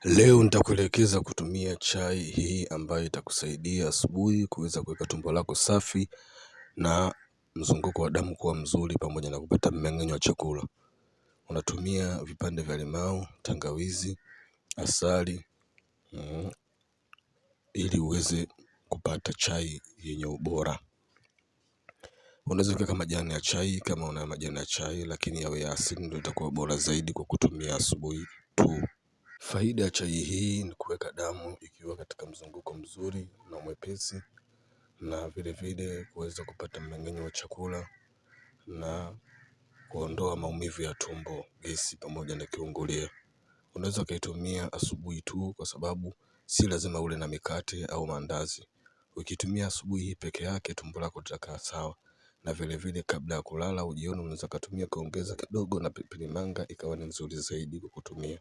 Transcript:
Leo nitakuelekeza kutumia chai hii ambayo itakusaidia asubuhi kuweza kuweka tumbo lako safi na mzunguko wa damu kuwa mzuri pamoja na kupata mmeng'enyo wa chakula. Unatumia vipande vya limau, tangawizi, asali ili uweze kupata chai yenye ubora. Unaweza kuweka majani ya chai kama una majani ya chai, lakini yawe ya asili ndio itakuwa bora zaidi kwa kutumia asubuhi tu. Faida ya chai hii ni kuweka damu ikiwa katika mzunguko mzuri na mwepesi, na vile vile kuweza kupata mmeng'enyo wa chakula na kuondoa maumivu ya tumbo, gesi pamoja na kiungulia. Unaweza ukaitumia asubuhi tu kwa sababu si lazima ule na mikate au mandazi. Ukitumia asubuhi hii peke yake tumbo lako litakaa sawa, na vile vile kabla ya kulala au jioni unaweza kutumia kuongeza kidogo na pilipili manga ikawa ni nzuri zaidi kwa kutumia.